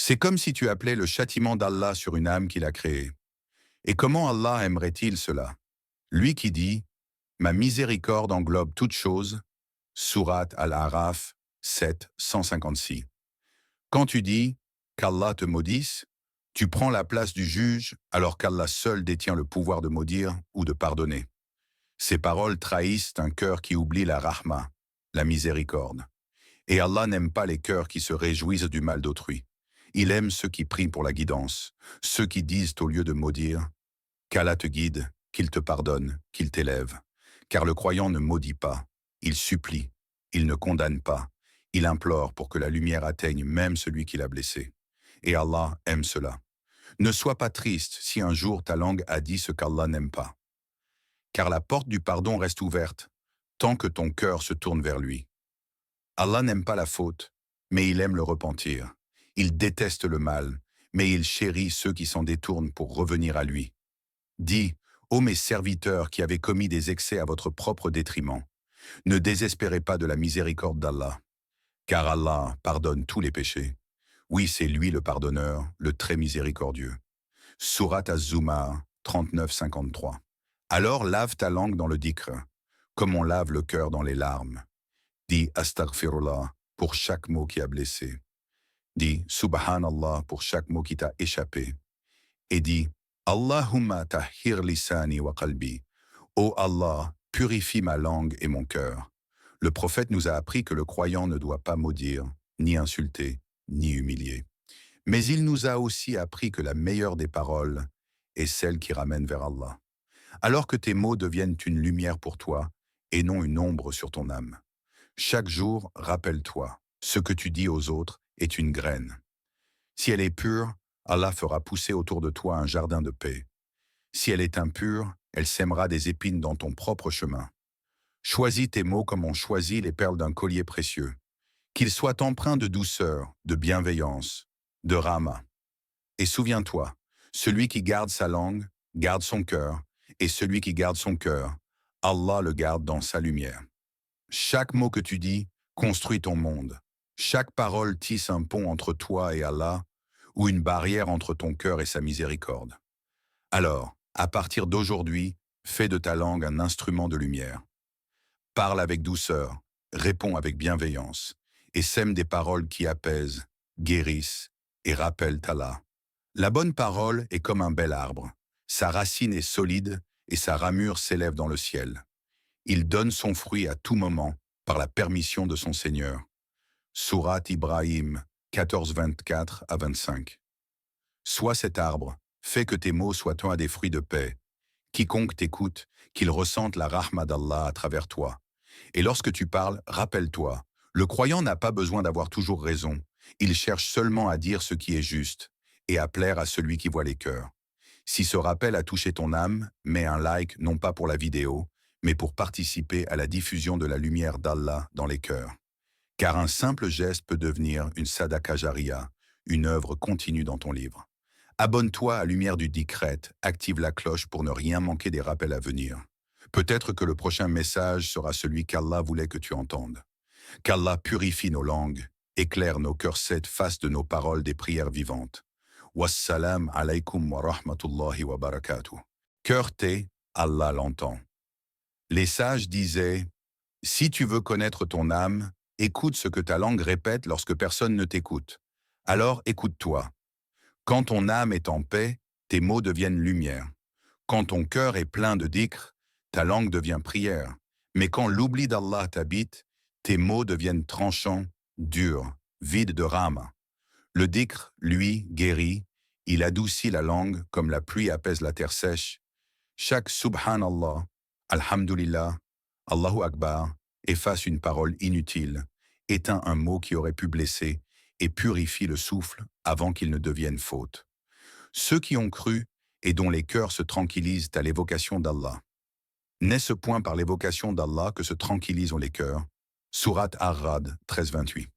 C'est comme si tu appelais le châtiment d'Allah sur une âme qu'il a créée. Et comment Allah aimerait-il cela? Lui qui dit « Ma miséricorde englobe toutes choses » Sourate Al-A'raf 7, 156. Quand tu dis qu'Allah te maudisse, tu prends la place du juge alors qu'Allah seul détient le pouvoir de maudire ou de pardonner. Ces paroles trahissent un cœur qui oublie la rahma, la miséricorde. Et Allah n'aime pas les cœurs qui se réjouissent du mal d'autrui. Il aime ceux qui prient pour la guidance, ceux qui disent au lieu de maudire qu'Allah te guide, qu'il te pardonne, qu'il t'élève. Car le croyant ne maudit pas, il supplie, il ne condamne pas, il implore pour que la lumière atteigne même celui qui l'a blessé. Et Allah aime cela. Ne sois pas triste si un jour ta langue a dit ce qu'Allah n'aime pas. Car la porte du pardon reste ouverte, tant que ton cœur se tourne vers lui. Allah n'aime pas la faute, mais il aime le repentir. Il déteste le mal, mais il chérit ceux qui s'en détournent pour revenir à lui. Dis, ô mes serviteurs qui avez commis des excès à votre propre détriment, ne désespérez pas de la miséricorde d'Allah, car Allah pardonne tous les péchés. Oui, c'est lui le pardonneur, le très miséricordieux. Sourate Az-Zumar 39-53. Alors lave ta langue dans le dhikr, comme on lave le cœur dans les larmes. Dis Astaghfirullah pour chaque mot qui a blessé. Dis Subhanallah pour chaque mot qui t'a échappé. Et dis Allahumma tahhir lisani wa qalbi. Ô Allah, purifie ma langue et mon cœur. Le prophète nous a appris que le croyant ne doit pas maudire, ni insulter, ni humilier. Mais il nous a aussi appris que la meilleure des paroles est celle qui ramène vers Allah. Alors que tes mots deviennent une lumière pour toi et non une ombre sur ton âme. Chaque jour, rappelle-toi, ce que tu dis aux autres est une graine. Si elle est pure, Allah fera pousser autour de toi un jardin de paix. Si elle est impure, elle sèmera des épines dans ton propre chemin. Choisis tes mots comme on choisit les perles d'un collier précieux. Qu'ils soient empreints de douceur, de bienveillance, de rahma. Et souviens-toi, celui qui garde sa langue, garde son cœur, et celui qui garde son cœur, Allah le garde dans sa lumière. Chaque mot que tu dis construit ton monde. Chaque parole tisse un pont entre toi et Allah, ou une barrière entre ton cœur et sa miséricorde. Alors, à partir d'aujourd'hui, fais de ta langue un instrument de lumière. Parle avec douceur, réponds avec bienveillance, et sème des paroles qui apaisent, guérissent et rappellent Allah. La bonne parole est comme un bel arbre. Sa racine est solide et sa ramure s'élève dans le ciel. Il donne son fruit à tout moment par la permission de son Seigneur. Sourate Ibrahim 14, 24 à 25. Sois cet arbre, fais que tes mots soient un des fruits de paix. Quiconque t'écoute, qu'il ressente la rahma d'Allah à travers toi. Et lorsque tu parles, rappelle-toi, le croyant n'a pas besoin d'avoir toujours raison. Il cherche seulement à dire ce qui est juste et à plaire à celui qui voit les cœurs. Si ce rappel a touché ton âme, mets un like non pas pour la vidéo, mais pour participer à la diffusion de la lumière d'Allah dans les cœurs. Car un simple geste peut devenir une sadaka jariya, une œuvre continue dans ton livre. Abonne-toi à Lumière du Dikret, active la cloche pour ne rien manquer des rappels à venir. Peut-être que le prochain message sera celui qu'Allah voulait que tu entendes. Qu'Allah purifie nos langues, éclaire nos cœurs sept faces de nos paroles des prières vivantes. Wassalam alaykum wa rahmatullahi wa barakatuh. Cœur tait, Allah l'entend. Les sages disaient, si tu veux connaître ton âme, écoute ce que ta langue répète lorsque personne ne t'écoute. Alors écoute-toi. Quand ton âme est en paix, tes mots deviennent lumière. Quand ton cœur est plein de dhikr, ta langue devient prière. Mais quand l'oubli d'Allah t'habite, tes mots deviennent tranchants, durs, vides de rama. Le dhikr, lui, guérit, il adoucit la langue comme la pluie apaise la terre sèche. Chaque subhanallah, alhamdulillah, Allahu Akbar, efface une parole inutile, éteint un mot qui aurait pu blesser et purifie le souffle avant qu'il ne devienne faute. Ceux qui ont cru et dont les cœurs se tranquillisent à l'évocation d'Allah. N'est-ce point par l'évocation d'Allah que se tranquillisent les cœurs? Sourate Ar-Ra'd 13-28.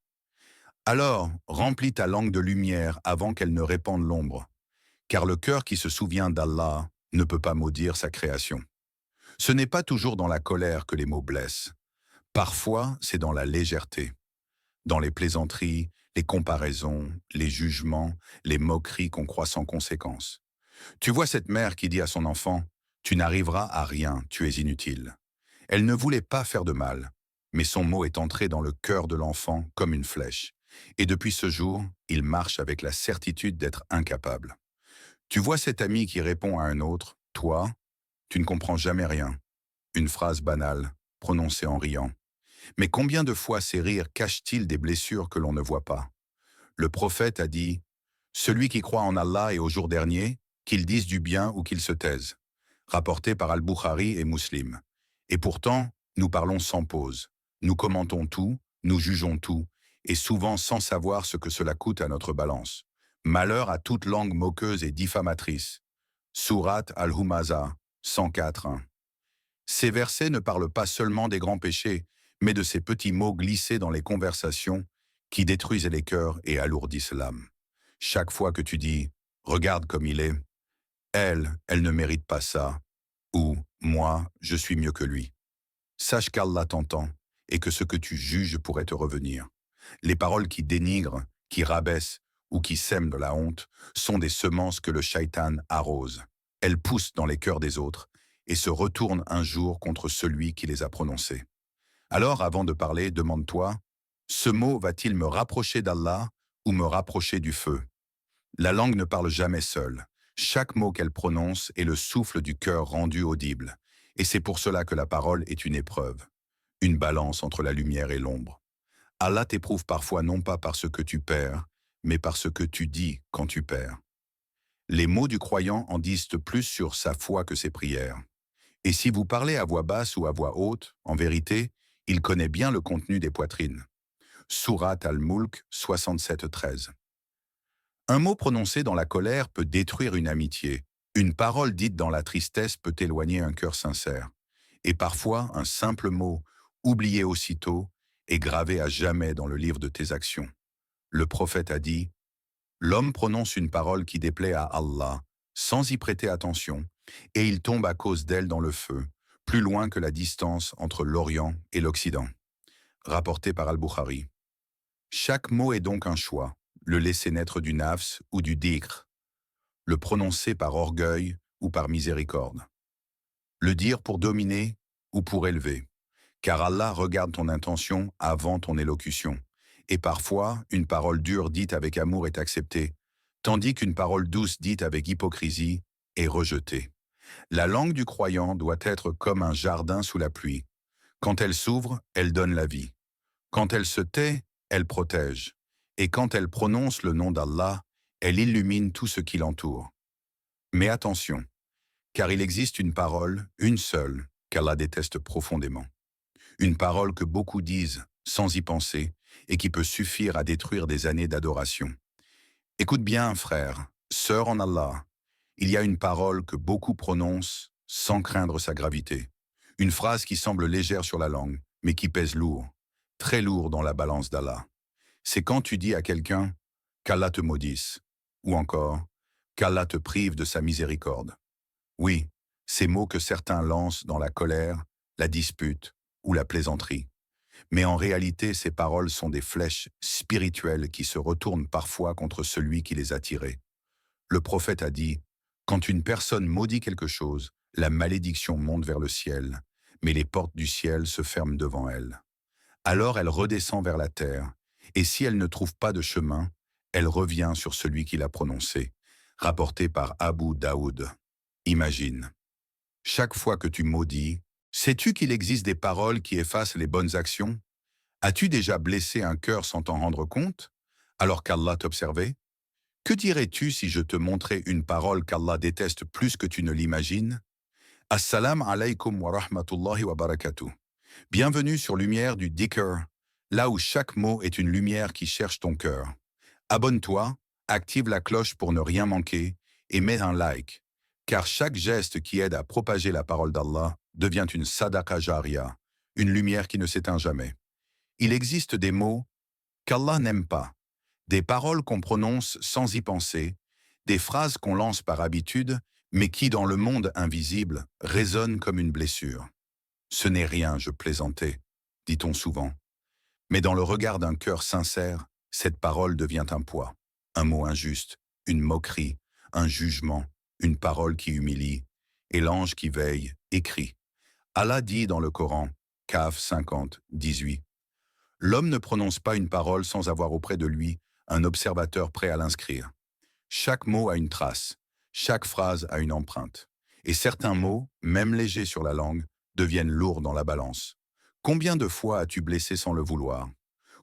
Alors, remplis ta langue de lumière avant qu'elle ne répande l'ombre, car le cœur qui se souvient d'Allah ne peut pas maudire sa création. Ce n'est pas toujours dans la colère que les mots blessent. Parfois, c'est dans la légèreté, dans les plaisanteries, les comparaisons, les jugements, les moqueries qu'on croit sans conséquence. Tu vois cette mère qui dit à son enfant, tu n'arriveras à rien, tu es inutile. Elle ne voulait pas faire de mal, mais son mot est entré dans le cœur de l'enfant comme une flèche. Et depuis ce jour, il marche avec la certitude d'être incapable. Tu vois cet ami qui répond à un autre, toi, tu ne comprends jamais rien. Une phrase banale, prononcée en riant. Mais combien de fois ces rires cachent-ils des blessures que l'on ne voit pas? Le prophète a dit, celui qui croit en Allah et au jour dernier, qu'il dise du bien ou qu'il se taise. Rapporté par Al-Bukhari et Muslim. Et pourtant, nous parlons sans pause. Nous commentons tout, nous jugeons tout, et souvent sans savoir ce que cela coûte à notre balance. Malheur à toute langue moqueuse et diffamatrice. Surat Al-Humaza, 104.1. Ces versets ne parlent pas seulement des grands péchés, mais de ces petits mots glissés dans les conversations qui détruisent les cœurs et alourdissent l'âme. Chaque fois que tu dis « regarde comme il est », elle ne mérite pas ça, ou « moi, je suis mieux que lui ». Sache qu'Allah t'entend et que ce que tu juges pourrait te revenir. Les paroles qui dénigrent, qui rabaissent ou qui sèment de la honte sont des semences que le shaitan arrose. Elles poussent dans les cœurs des autres et se retournent un jour contre celui qui les a prononcées. Alors, avant de parler, demande-toi, ce mot va-t-il me rapprocher d'Allah ou me rapprocher du feu? La langue ne parle jamais seule. Chaque mot qu'elle prononce est le souffle du cœur rendu audible. Et c'est pour cela que la parole est une épreuve, une balance entre la lumière et l'ombre. Allah t'éprouve parfois non pas par ce que tu perds, mais par ce que tu dis quand tu perds. Les mots du croyant en disent plus sur sa foi que ses prières. Et si vous parlez à voix basse ou à voix haute, en vérité, il connaît bien le contenu des poitrines. Surat Al-Mulk 67-13. Un mot prononcé dans la colère peut détruire une amitié. Une parole dite dans la tristesse peut éloigner un cœur sincère. Et parfois, un simple mot, oublié aussitôt, est gravé à jamais dans le livre de tes actions. Le prophète a dit, « L'homme prononce une parole qui déplaît à Allah, sans y prêter attention, et il tombe à cause d'elle dans le feu, plus loin que la distance entre l'Orient et l'Occident. » Rapporté par Al-Bukhari. Chaque mot est donc un choix, le laisser naître du nafs ou du dhikr, le prononcer par orgueil ou par miséricorde, le dire pour dominer ou pour élever, car Allah regarde ton intention avant ton élocution, et parfois une parole dure dite avec amour est acceptée, tandis qu'une parole douce dite avec hypocrisie est rejetée. La langue du croyant doit être comme un jardin sous la pluie. Quand elle s'ouvre, elle donne la vie. Quand elle se tait, elle protège. Et quand elle prononce le nom d'Allah, elle illumine tout ce qui l'entoure. Mais attention, car il existe une parole, une seule, qu'Allah déteste profondément. Une parole que beaucoup disent sans y penser et qui peut suffire à détruire des années d'adoration. Écoute bien, frère, sœur en Allah, il y a une parole que beaucoup prononcent sans craindre sa gravité. Une phrase qui semble légère sur la langue, mais qui pèse lourd, très lourd dans la balance d'Allah. C'est quand tu dis à quelqu'un « qu'Allah te maudisse » ou encore « qu'Allah te prive de sa miséricorde ». Oui, ces mots que certains lancent dans la colère, la dispute ou la plaisanterie. Mais en réalité, ces paroles sont des flèches spirituelles qui se retournent parfois contre celui qui les a tirées. Le prophète a dit « Quand une personne maudit quelque chose, la malédiction monte vers le ciel, mais les portes du ciel se ferment devant elle. Alors elle redescend vers la terre, et si elle ne trouve pas de chemin, elle revient sur celui qui l'a prononcé. » Rapporté par Abu Daoud. Imagine. Chaque fois que tu maudis, sais-tu qu'il existe des paroles qui effacent les bonnes actions? As-tu déjà blessé un cœur sans t'en rendre compte, alors qu'Allah t'observait? Que dirais-tu si je te montrais une parole qu'Allah déteste plus que tu ne l'imagines? Assalamu alaikum wa rahmatullahi wa barakatuh. Bienvenue sur Lumière du Dhikr, là où chaque mot est une lumière qui cherche ton cœur. Abonne-toi, active la cloche pour ne rien manquer et mets un like, car chaque geste qui aide à propager la parole d'Allah devient une sadaqa jariya, une lumière qui ne s'éteint jamais. Il existe des mots qu'Allah n'aime pas, des paroles qu'on prononce sans y penser, des phrases qu'on lance par habitude, mais qui, dans le monde invisible, résonnent comme une blessure. Ce n'est rien, je plaisantais, dit-on souvent. Mais dans le regard d'un cœur sincère, cette parole devient un poids, un mot injuste, une moquerie, un jugement, une parole qui humilie, et l'ange qui veille écrit. Allah dit dans le Coran, Kaf 50, 18, l'homme ne prononce pas une parole sans avoir auprès de lui un observateur prêt à l'inscrire. Chaque mot a une trace, chaque phrase a une empreinte. Et certains mots, même légers sur la langue, deviennent lourds dans la balance. Combien de fois as-tu blessé sans le vouloir?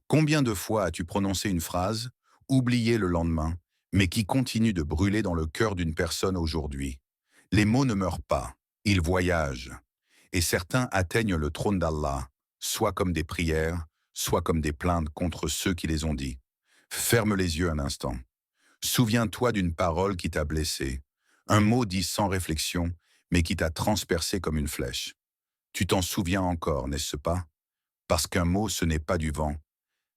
Combien de fois as-tu prononcé une phrase, oubliée le lendemain, mais qui continue de brûler dans le cœur d'une personne aujourd'hui? Les mots ne meurent pas, ils voyagent. Et certains atteignent le trône d'Allah, soit comme des prières, soit comme des plaintes contre ceux qui les ont dit. Ferme les yeux un instant. Souviens-toi d'une parole qui t'a blessé, un mot dit sans réflexion, mais qui t'a transpercé comme une flèche. Tu t'en souviens encore, n'est-ce pas? Parce qu'un mot, ce n'est pas du vent,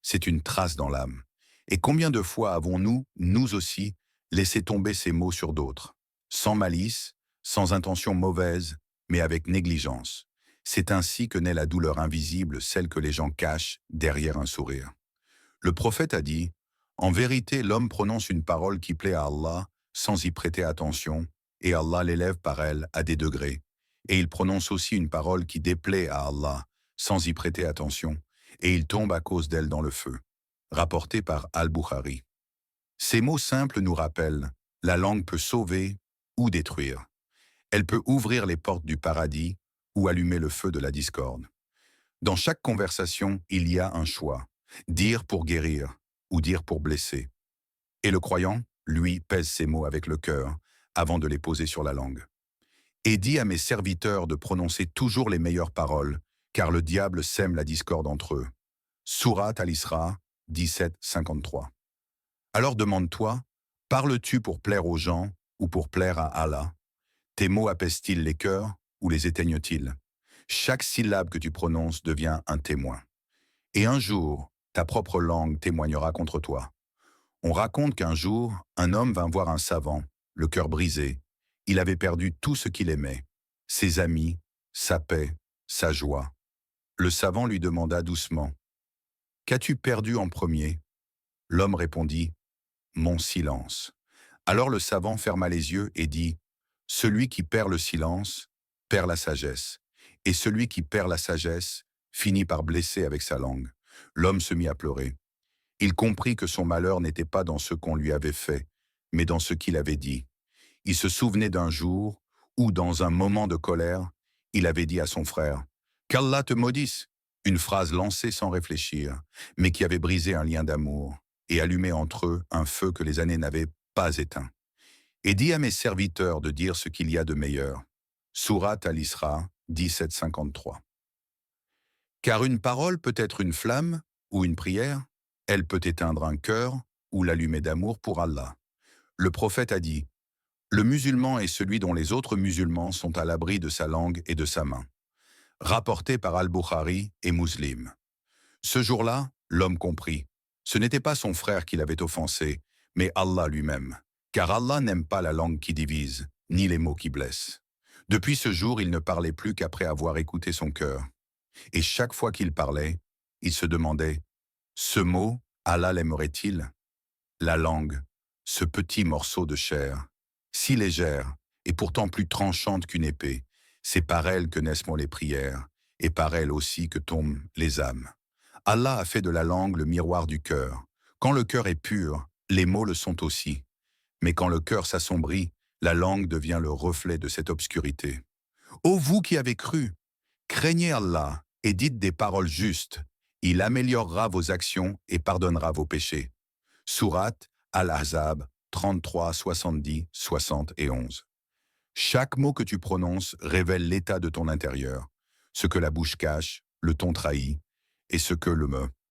c'est une trace dans l'âme. Et combien de fois avons-nous, nous aussi, laissé tomber ces mots sur d'autres, sans malice, sans intention mauvaise, mais avec négligence. C'est ainsi que naît la douleur invisible, celle que les gens cachent derrière un sourire. Le prophète a dit, « En vérité, l'homme prononce une parole qui plaît à Allah sans y prêter attention, et Allah l'élève par elle à des degrés. Et il prononce aussi une parole qui déplaît à Allah sans y prêter attention, et il tombe à cause d'elle dans le feu. » Rapporté par Al-Bukhari. Ces mots simples nous rappellent, la langue peut sauver ou détruire. Elle peut ouvrir les portes du paradis ou allumer le feu de la discorde. Dans chaque conversation, il y a un choix. Dire pour guérir ou dire pour blesser. Et le croyant, lui, pèse ses mots avec le cœur avant de les poser sur la langue. Et dis à mes serviteurs de prononcer toujours les meilleures paroles, car le diable sème la discorde entre eux. Sourate Al-Isra 17, 53. Alors demande-toi, parles-tu pour plaire aux gens ou pour plaire à Allah? Tes mots apaisent-ils les cœurs ou les éteignent-ils? Chaque syllabe que tu prononces devient un témoin. Et un jour, ta propre langue témoignera contre toi. On raconte qu'un jour, un homme vint voir un savant, le cœur brisé. Il avait perdu tout ce qu'il aimait, ses amis, sa paix, sa joie. Le savant lui demanda doucement, « Qu'as-tu perdu en premier ?» L'homme répondit, « Mon silence. » Alors le savant ferma les yeux et dit, « Celui qui perd le silence perd la sagesse, et celui qui perd la sagesse finit par blesser avec sa langue. » L'homme se mit à pleurer. Il comprit que son malheur n'était pas dans ce qu'on lui avait fait, mais dans ce qu'il avait dit. Il se souvenait d'un jour où, dans un moment de colère, il avait dit à son frère, « Qu'Allah te maudisse !» Une phrase lancée sans réfléchir, mais qui avait brisé un lien d'amour et allumé entre eux un feu que les années n'avaient pas éteint. Et dis à mes serviteurs de dire ce qu'il y a de meilleur. Sourate Al-Isra 17-53. Car une parole peut être une flamme ou une prière, elle peut éteindre un cœur ou l'allumer d'amour pour Allah. Le prophète a dit, « Le musulman est celui dont les autres musulmans sont à l'abri de sa langue et de sa main. » Rapporté par Al-Bukhari et Muslim. Ce jour-là, l'homme comprit. Ce n'était pas son frère qui l'avait offensé, mais Allah lui-même. Car Allah n'aime pas la langue qui divise, ni les mots qui blessent. Depuis ce jour, il ne parlait plus qu'après avoir écouté son cœur. Et chaque fois qu'il parlait, il se demandait, « Ce mot, Allah l'aimerait-il » La langue, ce petit morceau de chair, si légère et pourtant plus tranchante qu'une épée, c'est par elle que naissent les prières, et par elle aussi que tombent les âmes. Allah a fait de la langue le miroir du cœur. Quand le cœur est pur, les mots le sont aussi. Mais quand le cœur s'assombrit, la langue devient le reflet de cette obscurité. Ô vous qui avez cru, craignez Allah et dites des paroles justes. Il améliorera vos actions et pardonnera vos péchés. Sourate Al-Ahzab 33, 70, 60 et 11. Chaque mot que tu prononces révèle l'état de ton intérieur, ce que la bouche cache, le ton trahit, et ce que le